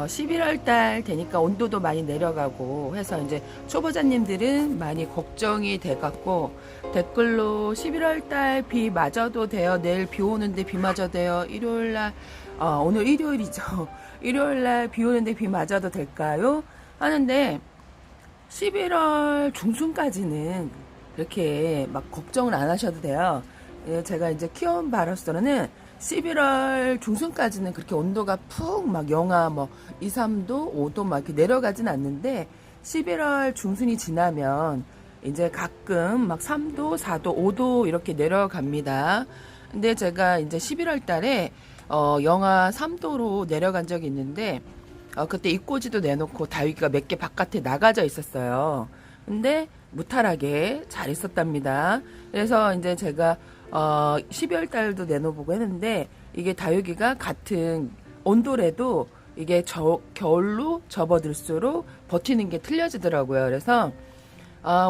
11월 달 되니까 온도도 많이 내려가고 해서 이제 초보자님들은 많이 걱정이 돼 갖고 댓글로 11월 달 비 맞아도 돼요. 내일 비 오는데 비 맞아도 돼요. 일요일 날 오늘 일요일이죠. 일요일 날 비 오는데 비 맞아도 될까요? 하는데 11월 중순까지는 그렇게 막 걱정을 안 하셔도 돼요. 제가 이제 키워온 바로서는 11월 중순까지는 그렇게 온도가 푹 막 영하 뭐 2, 3도, 5도 막 이렇게 내려가진 않는데 11월 중순이 지나면 이제 가끔 막 3도, 4도, 5도 이렇게 내려갑니다. 근데 제가 이제 11월 달에 영하 3도로 내려간 적이 있는데 그때 입꼬지도 내놓고 다육이가 몇 개 바깥에 나가져 있었어요. 근데 무탈하게 잘 있었답니다. 그래서 이제 제가 12월 달도 내놓아보고 했는데 이게 다육이가 같은 온도래도 이게 겨울로 접어들수록 버티는 게 틀려지더라고요. 그래서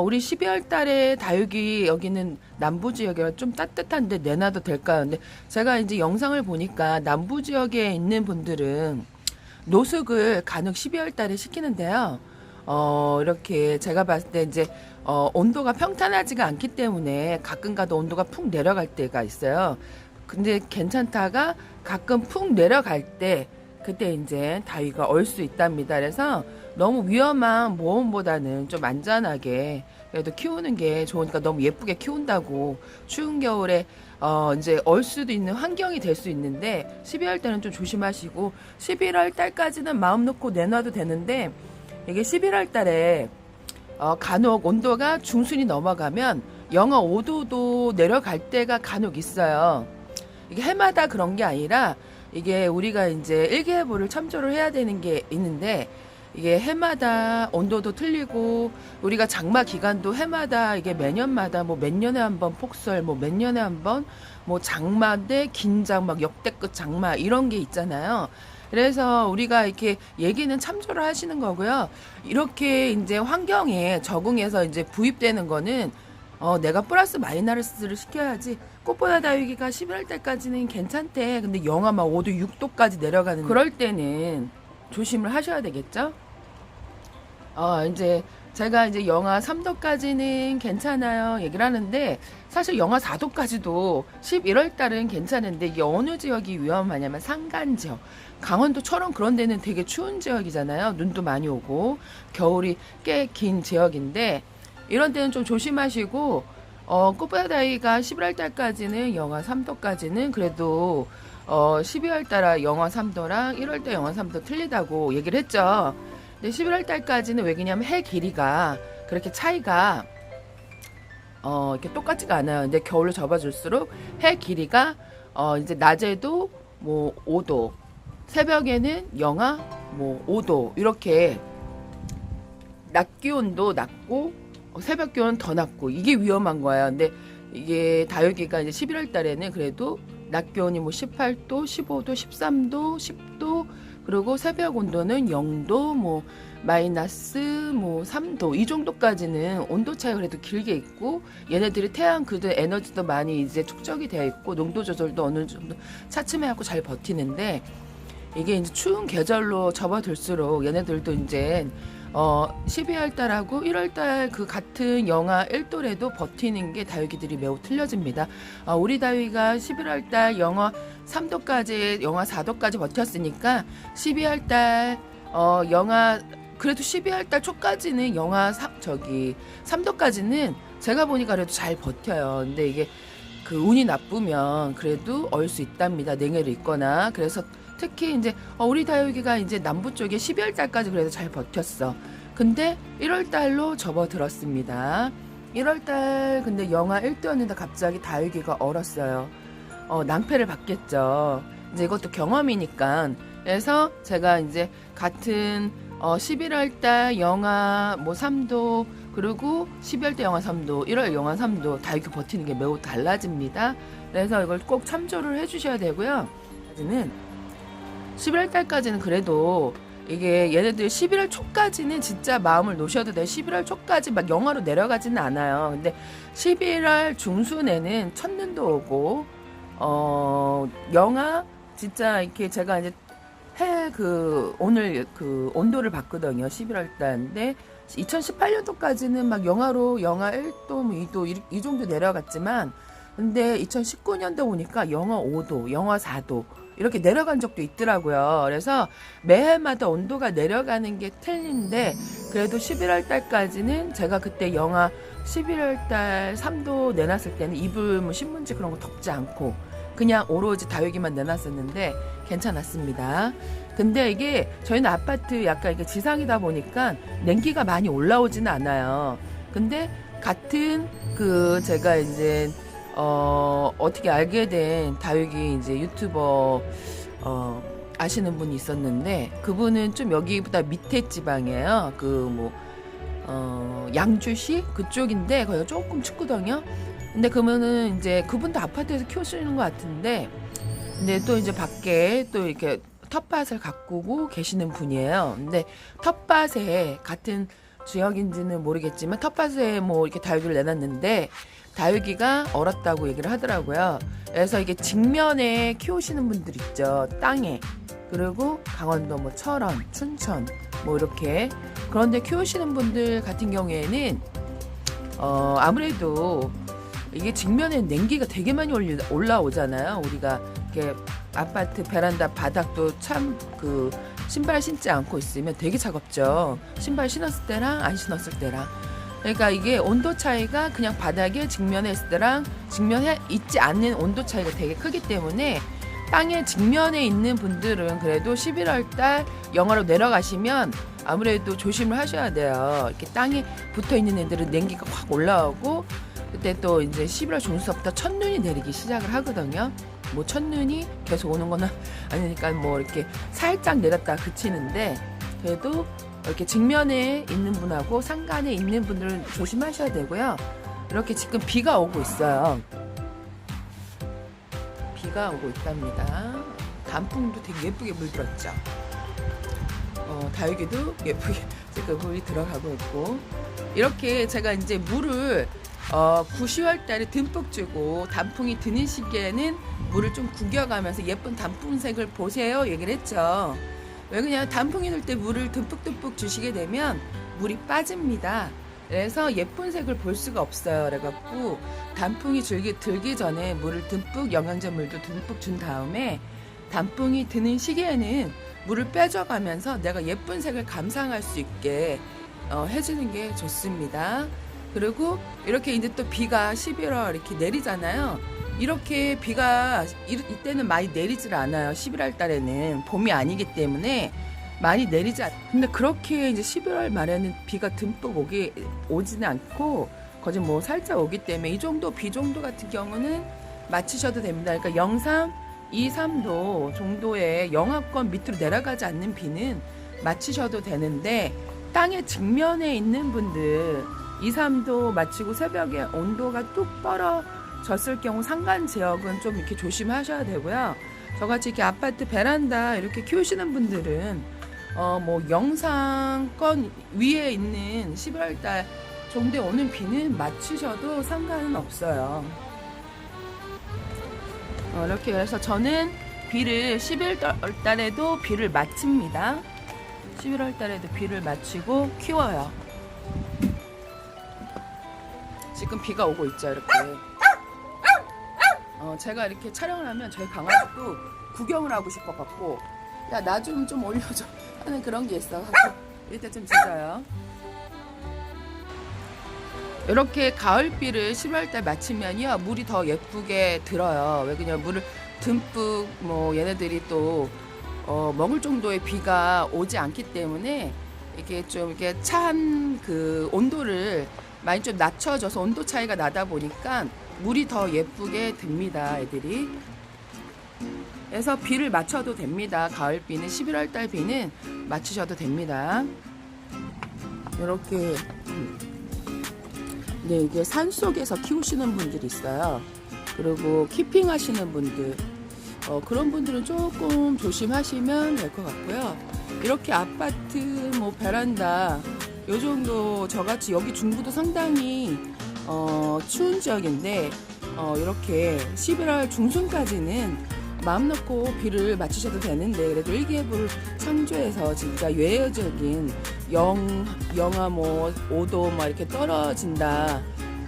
우리 12월 달에 다육이 여기는 남부 지역이라 좀 따뜻한데 내놔도 될까요? 근데 제가 이제 영상을 보니까 남부 지역에 있는 분들은 노숙을 간혹 12월 달에 시키는데요. 이렇게 제가 봤을 때 이제 온도가 평탄하지가 않기 때문에 가끔 가도 온도가 푹 내려갈 때가 있어요. 근데 괜찮다가 가끔 푹 내려갈 때 그때 이제 다위가 얼 수 있답니다. 그래서 너무 위험한 모험보다는 좀 안전하게 그래도 키우는 게 좋으니까 너무 예쁘게 키운다고 추운 겨울에 이제 얼 수도 있는 환경이 될 수 있는데 12월 달은 좀 조심하시고 11월 달까지는 마음 놓고 내놔도 되는데 이게 11월 달에 간혹 온도가 중순이 넘어가면 영하 5도도 내려갈 때가 간혹 있어요. 이게 해마다 그런 게 아니라 이게 우리가 이제 일기예보를 참조를 해야 되는 게 있는데 이게 해마다 온도도 틀리고 우리가 장마 기간도 해마다 이게 매년마다 뭐 몇 년에 한 번 폭설 뭐 몇 년에 한 번 뭐 장마인데 긴장 막 역대급 장마 이런 게 있잖아요. 그래서 우리가 이렇게 얘기는 참조를 하시는 거고요. 이렇게 이제 환경에 적응해서 이제 구입되는 거는 내가 플러스 마이너스를 시켜야지. 꽃보다 다육이가 11월 달까지는 괜찮대. 근데 영하 막 5도, 6도까지 내려가는 그럴 때는 조심을 하셔야 되겠죠? 이제 제가 이제 영하 3도까지는 괜찮아요 얘기를 하는데 사실 영하 4도까지도 11월 달은 괜찮은데 이게 어느 지역이 위험하냐면 산간 지역. 강원도처럼 그런 데는 되게 추운 지역이잖아요. 눈도 많이 오고 겨울이 꽤 긴 지역인데 이런 때는 좀 조심하시고 꽃보다 다이가 11월 달까지는 영하 3도까지는 그래도 12월 달에 영하 3도랑 1월 달 영하 3도 틀리다고 얘기를 했죠. 근데 11월 달까지는 왜냐면 해 길이가 그렇게 차이가 이렇게 똑같지가 않아요. 근데 겨울로 접어들수록 해 길이가 이제 낮에도 뭐 5도, 새벽에는 영하 뭐 5도 이렇게 낮 기온도 낮고 새벽 기온은 더 낮고 이게 위험한 거예요. 근데 이게 다육이가 이제 11월 달에는 그래도 낮 기온이 뭐 18도, 15도, 13도, 10도 그리고 새벽 온도는 0도, 뭐 마이너스 뭐 3도 이 정도까지는 온도 차이가 그래도 길게 있고 얘네들이 태양 그도 에너지도 많이 이제 축적이 되어 있고 농도 조절도 어느 정도 차츰해갖고 잘 버티는데 이게 이제 추운 계절로 접어들수록 얘네들도 이제 12월 달하고 1월 달 그 같은 영하 1도래도 버티는 게 다육이들이 매우 틀려집니다. 우리 다육이가 11월 달 영하 3도까지, 영하 4도까지 버텼으니까 12월 달 영하 그래도 12월 달 초까지는 영하 3도까지는 제가 보니까 그래도 잘 버텨요. 근데 이게 그 운이 나쁘면 그래도 얼 수 있답니다. 냉해를 입거나. 그래서 특히 이제 우리 다육이가 이제 남부 쪽에 12월 달까지 그래도 잘 버텼어. 근데 1월 달로 접어들었습니다. 1월 달 근데 영하 1도였는데 갑자기 다육이가 얼었어요. 낭패를 받겠죠. 이제 이것도 경험이니까. 그래서 제가 이제 같은 11월 달 영하 뭐 3도 그리고 12월 달 영하 3도, 1월 영하 3도 다육이 버티는 게 매우 달라집니다. 그래서 이걸 꼭 참조를 해주셔야 되고요. 는 11월 달까지는 그래도 이게 얘네들 11월 초까지는 진짜 마음을 놓으셔도 돼요. 11월 초까지 막 영하로 내려가지는 않아요. 근데 11월 중순에는 첫눈도 오고 영하 진짜 이렇게 제가 이제 오늘 온도를 봤거든요. 11월 달인데 2018년도까지는 막 영하 1도, 뭐 2도 이 정도 내려갔지만, 근데 2019년도 보니까 영하 5도, 영하 4도 이렇게 내려간 적도 있더라고요. 그래서 매해마다 온도가 내려가는 게 틀린데, 그래도 11월 달까지는 제가 그때 영하 11월 달 3도 내놨을 때는 이불 뭐 신문지 그런 거 덮지 않고 그냥 오로지 다육이만 내놨었는데 괜찮았습니다. 근데 이게 저희는 아파트 약간 이게 지상이다 보니까 냉기가 많이 올라오지는 않아요. 근데 같은 제가 이제 어떻게 알게 된 다육이 이제 유튜버 아시는 분이 있었는데, 그분은 좀 여기보다 밑에 지방이에요. 양주시 그쪽인데 거기가 조금 춥거든요. 근데 그러면은 이제 그분도 아파트에서 키우시는 것 같은데, 근데 또 이제 밖에 또 이렇게 텃밭을 가꾸고 계시는 분이에요. 근데 텃밭에 같은 지역인지는 모르겠지만 텃밭에 뭐 이렇게 다육이를 내놨는데 다육이가 얼었다고 얘기를 하더라고요. 그래서 이게 직면에 키우시는 분들 있죠. 땅에. 그리고 강원도 뭐 철원, 춘천 뭐 이렇게 그런데 키우시는 분들 같은 경우에는 아무래도 이게 직면에 냉기가 되게 많이 올라오잖아요. 우리가 이렇게 아파트 베란다 바닥도 참 신발 신지 않고 있으면 되게 차갑죠. 신발 신었을 때랑 안 신었을 때랑. 그러니까 이게 온도 차이가 그냥 바닥에 직면에 있을 때랑 직면에 있지 않는 온도 차이가 되게 크기 때문에 땅에 직면에 있는 분들은 그래도 11월 달 영하로 내려가시면 아무래도 조심을 하셔야 돼요. 이렇게 땅에 붙어 있는 애들은 냉기가 확 올라오고, 그때 또 이제 11월 중순부터 첫눈이 내리기 시작을 하거든요. 뭐 첫눈이 계속 오는 거는 아니니까 뭐 이렇게 살짝 내렸다 그치는데, 그래도 이렇게 직면에 있는 분하고 상간에 있는 분들은 조심하셔야 되고요. 이렇게 지금 비가 오고 있어요. 비가 오고 있답니다. 단풍도 되게 예쁘게 물들었죠. 다육이도 예쁘게 지금 물이 들어가고 있고, 이렇게 제가 이제 물을 9, 10월 달에 듬뿍 주고 단풍이 드는 시기에는 물을 좀 구겨가면서 예쁜 단풍색을 보세요 얘기를 했죠. 왜 그냥 단풍이 들 때 물을 듬뿍듬뿍 주시게 되면 물이 빠집니다. 그래서 예쁜 색을 볼 수가 없어요. 그래갖고 단풍이 들기 전에 물을 듬뿍, 영양제 물도 듬뿍 준 다음에 단풍이 드는 시기에는 물을 빼줘가면서 내가 예쁜 색을 감상할 수 있게 해주는 게 좋습니다. 그리고 이렇게 이제 또 비가 11월 이렇게 내리잖아요. 이렇게 비가 이때는 많이 내리질 않아요. 11월 달에는 봄이 아니기 때문에 많이 내리지 근데 그렇게 이제 11월 말에는 비가 듬뿍 오지는 않고 거의 뭐 살짝 오기 때문에 이 정도 비 정도 같은 경우는 맞추셔도 됩니다. 그러니까 영상 2, 3도 정도의 영하권 밑으로 내려가지 않는 비는 맞추셔도 되는데, 땅의 직면에 있는 분들 2, 3도 마치고 새벽에 온도가 뚝 떨어졌을 경우 상간 지역은 좀 이렇게 조심하셔야 되고요. 저같이 이렇게 아파트 베란다 이렇게 키우시는 분들은 뭐 영상권 위에 있는 11월 달 정도에 오는 비는 맞추셔도 상관은 없어요. 이렇게 해서 저는 비를 11월 달에도 비를 맞춥니다. 11월 달에도 비를 맞추고 키워요. 지금 비가 오고 있죠. 이렇게 제가 이렇게 촬영을 하면 저희 강아지도 구경을 하고 싶어 갖고 야 나 좀 올려줘 하는 그런 게 있어. 이때 좀 짖어요. 이렇게 가을비를 11월달 맞추면요 물이 더 예쁘게 들어요. 왜 그냥 물을 듬뿍 뭐 얘네들이 또 먹을 정도의 비가 오지 않기 때문에 이게 좀 이렇게 찬 온도를 많이 좀 낮춰져서 온도 차이가 나다 보니까 물이 더 예쁘게 듭니다. 애들이. 그래서 비를 맞춰도 됩니다. 가을비는 11월달 비는 맞추셔도 됩니다. 이렇게 네, 이게 산속에서 키우시는 분들이 있어요. 그리고 키핑 하시는 분들 그런 분들은 조금 조심하시면 될 것 같고요. 이렇게 아파트 뭐 베란다 요 정도 저같이 여기 중부도 상당히 추운 지역인데 이렇게 11월 중순까지는 마음 놓고 비를 맞추셔도 되는데 그래도 일기예보를 창조해서 진짜 외적인 영하 뭐 5도 막 이렇게 떨어진다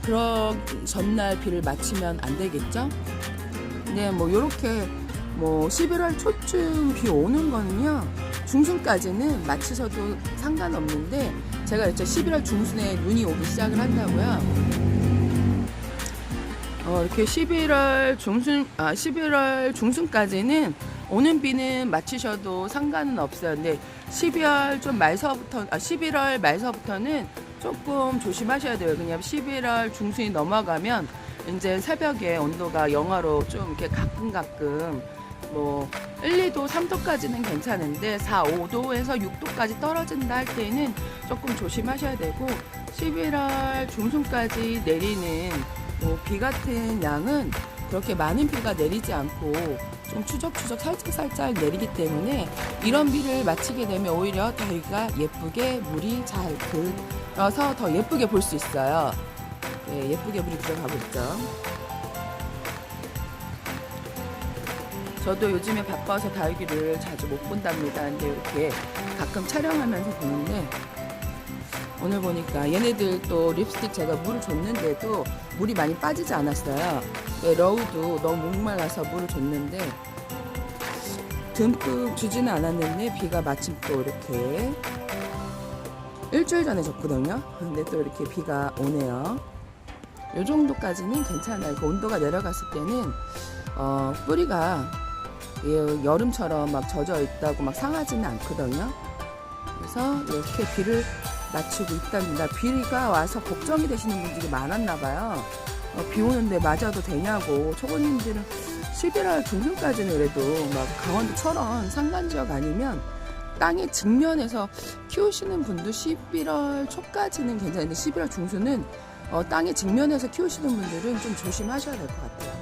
그런 전날 비를 맞추면 안 되겠죠? 네, 뭐 요렇게 뭐 11월 초쯤 비 오는 거는요 중순까지는 맞추셔도 상관없는데 제가 이제 11월 중순에 눈이 오기 시작을 한다고요. 이렇게 11월 중순까지는 오는 비는 맞추셔도 상관은 없어요. 근데 11월 말서부터는 조금 조심하셔야 돼요. 왜냐면 11월 중순이 넘어가면 이제 새벽에 온도가 영하로 좀 이렇게 가끔 뭐 1, 2도, 3도까지는 괜찮은데 4, 5도에서 6도까지 떨어진다 할 때는 조금 조심하셔야 되고 11월 중순까지 내리는 뭐 비 같은 양은 그렇게 많은 비가 내리지 않고 좀 추적추적 살짝 내리기 때문에 이런 비를 맞히게 되면 오히려 저희가 예쁘게 물이 잘 들어서 더 예쁘게 볼 수 있어요. 네, 예쁘게 물이 들어가고 있죠. 저도 요즘에 바빠서 다육이를 자주 못 본답니다. 근데 이렇게 가끔 촬영하면서 보는데 오늘 보니까 얘네들 또 립스틱 제가 물을 줬는데도 물이 많이 빠지지 않았어요. 러우도 너무 목말라서 물을 줬는데 듬뿍 주지는 않았는데 비가 마침 또 이렇게 일주일 전에 줬거든요. 근데 또 이렇게 비가 오네요. 이 정도까지는 괜찮아요. 그 온도가 내려갔을 때는 뿌리가 여름처럼 막 젖어 있다고 막 상하지는 않거든요. 그래서 이렇게 비를 맞추고 있답니다. 비가 와서 걱정이 되시는 분들이 많았나 봐요. 비 오는데 맞아도 되냐고. 초보님들은 11월 중순까지는 그래도 막 강원도처럼 산간지역 아니면 땅에 직면해서 키우시는 분도 11월 초까지는 괜찮은데 11월 중순은 땅에 직면해서 키우시는 분들은 좀 조심하셔야 될 것 같아요.